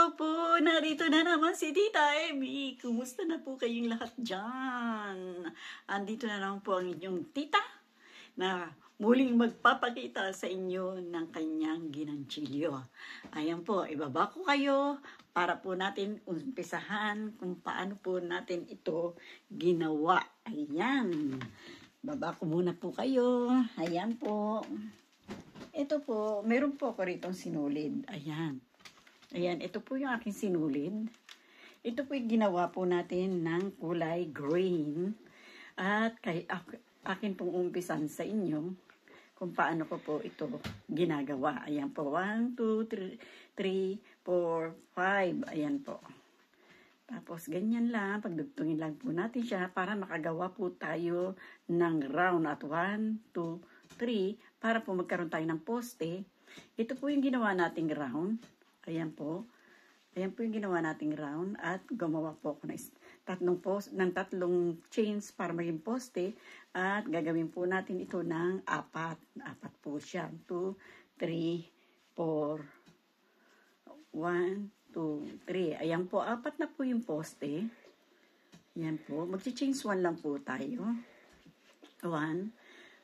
Hello po! Narito na naman si Tita Emmy. Kumusta na po kayong lahat dyan? Andito na naman po ang inyong tita na muling magpapakita sa inyo ng kanyang ginanchilyo. Ayan po, ibaba ko kayo para po natin umpisahan kung paano po natin ito ginawa. Ayan. Baba ko muna po kayo. Ayan po. Ito po, meron po ako rito sinulid. Ayan. Ayan, ito po yung aking sinulid. Ito po yung ginawa po natin ng kulay green. At akin pong umpisan sa inyo kung paano ko po ito ginagawa. Ayan po, 1, 2, 3, 4, 5. Ayan po. Tapos ganyan lang, pagdugtungin lang po natin siya para makagawa po tayo ng round at 1, 2, 3 para po magkaroon tayo ng poste. Ito po yung ginawa nating round. Ayan po. Ayan po yung ginawa nating round at gumawa po ako ng tatlong chains para maging poste at gagawin po natin ito ng apat. Apat po siya. 2, 3, 4, 1, 2, 3. Ayan po, apat na po yung poste. Ayan po. Magchi-chains 1 lang po tayo. 1.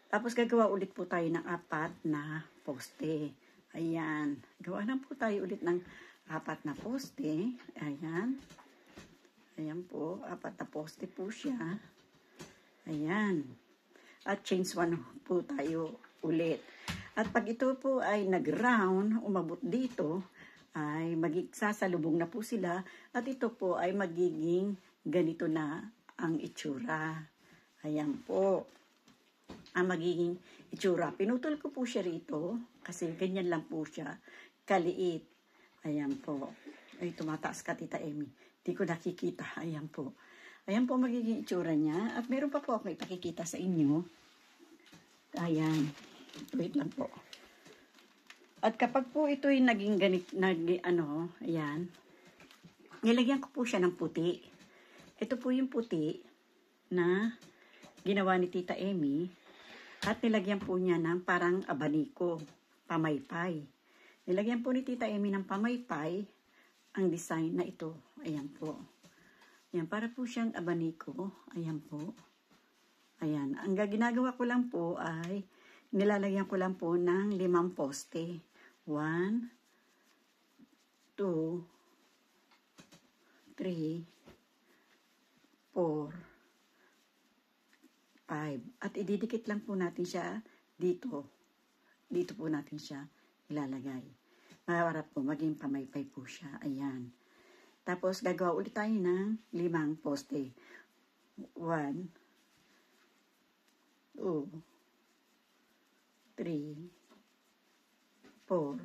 Tapos gagawa ulit po tayo ng apat na poste. Ayan. Gawa na po tayo ulit ng apat na poste. Ayan. Ayan po. Apat na poste po siya. Ayan. At chains 1 po tayo ulit. At pag ito po ay nag-round, umabot dito, ay sasalubong na po sila. At ito po ay magiging ganito na ang itsura. Ayan po. Ang magiging itsura. Pinutol ko po siya rito kasi ganyan lang po siya kaliit. Ayan po. Ay, tumataas ka, Tita Emmy. Di ko nakikita. Ayan po. Ayan po magiging itsura niya. At meron pa po ako ipakikita sa inyo. Ayan. Wait lang po. At kapag po ito ay naging ayan, nilagyan ko po siya ng puti. Ito po yung puti na ginawa ni Tita Emmy. At nilagyan po niya ng parang abaniko, pamaypay. Nilagyan po ni Tita Emmy ng pamaypay ang design na ito. Ayan po. Ayan, para po siyang abaniko. Ayan po. Ayan. Ang ginagawa ko lang po ay nilalagyan ko lang po ng 5 poste. 1, 2, 3, 4, 5. At ididikit lang po natin siya dito. Dito po natin siya ilalagay. Para po maging pamaypay po siya. Ayan. Tapos gagawa ulit tayo ng 5 poste. 1, 2, 3, 4,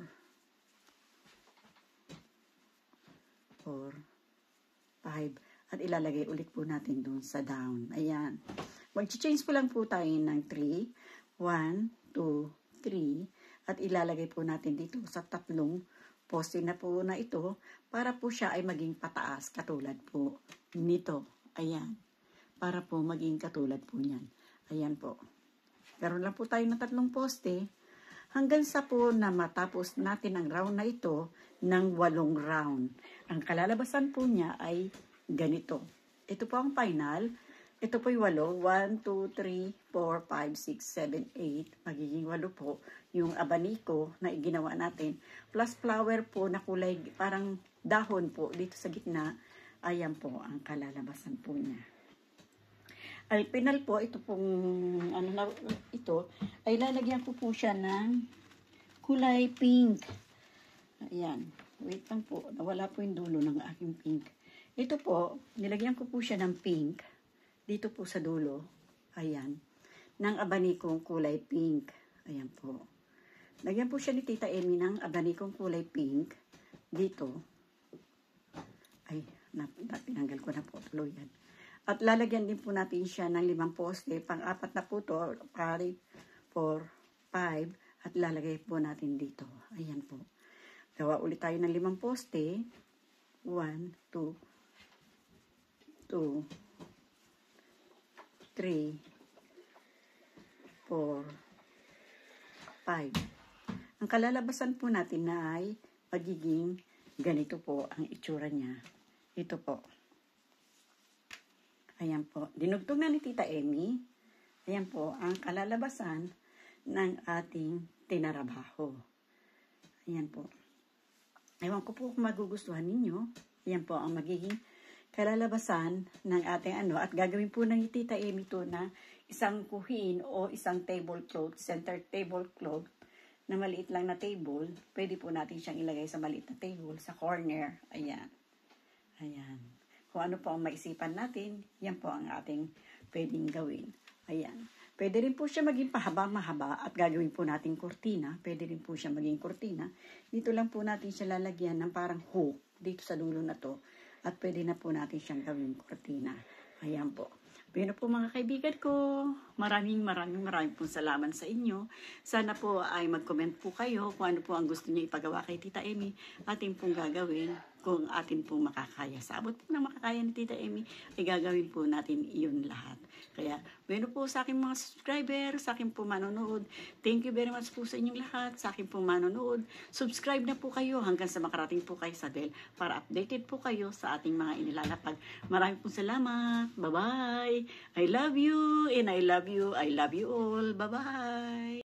5. At ilalagay ulit po natin doon sa down. Ayan. Mag-change po lang po tayo ng 3. 1, 2, 3. At ilalagay po natin dito sa tatlong poste na po na ito para po siya ay maging pataas katulad po nito. Ayan. Para po maging katulad po niyan. Ayan po. Karoon lang po tayo ng tatlong poste hanggang sa po na matapos natin ang round na ito ng 8 round. Ang kalalabasan po niya ay ganito. Ito po ang final. Ito po yung 8. 1, 2, 3, 4, 5, 6, 7, 8. Magiging 8 po yung abaniko na ginawa natin. Plus flower po na kulay parang dahon po dito sa gitna. Ayan po ang kalalabasan po niya. Al final po, ito pong ito ay lalagyan ko po siya ng kulay pink. Ayan. Wait lang po. Nawala po yung dulo ng aking pink. Ito po, nilagyan ko po siya ng pink. Dito po sa dulo, ayan, ng abanikong kulay pink. Ayan po. Lagyan po siya ni Tita Emmy ng abanikong kulay pink. Dito. Ay, pinanggal ko na po. Tuloy yan. At lalagyan din po natin siya ng 5 poste. Pang-apat na po to. 5, 4, 5. At lalagay po natin dito. Ayan po. Gawa ulit tayo ng 5 poste. 1, 2, 2, 3, 4, 5. Ang kalalabasan po natin na ay magiging ganito po ang itsura niya. Ito po. Ayan po. Dinugtong na ni Tita Emmy. Ayan po ang kalalabasan ng ating tinarabaho. Ayan po. Ewan ko po kung magugustuhan ninyo. Ayan po ang magiging kalalabasan ng ating at gagawin po ng Tita Emmy to na isang kuhin o isang tablecloth, center tablecloth na maliit lang na table. Pwede po natin siyang ilagay sa maliit na table, sa corner. Ayan. Ayan. Kung ano po ang maisipan natin, yan po ang ating pwedeng gawin. Ayan. Pwede rin po siya maging pahaba-mahaba at gagawin po natin kurtina. Pwede rin po siya maging kurtina. Dito lang po natin siya lalagyan ng parang hook dito sa dulo na to. At pwede na po natin siyang gawin kurtina. Ayan po. Pero po mga kaibigan ko, maraming pong salamat sa inyo. Sana po ay mag-comment po kayo kung ano po ang gusto niyo ipagawa kay Tita Emmy. Atin pong gagawin kung atin pong makakaya. Sa abot po ng makakaya ni Tita Emmy, ay gagawin po natin iyon lahat. Kaya, bueno po sa aking mga subscriber, sa aking po manonood. Thank you very much po sa inyong lahat, sa aking po manonood. Subscribe na po kayo hanggang sa makarating po kayo sa bell para updated po kayo sa ating mga inilalapag. Maraming po salamat. Bye-bye. I love you and I love you. I love you all. Bye-bye.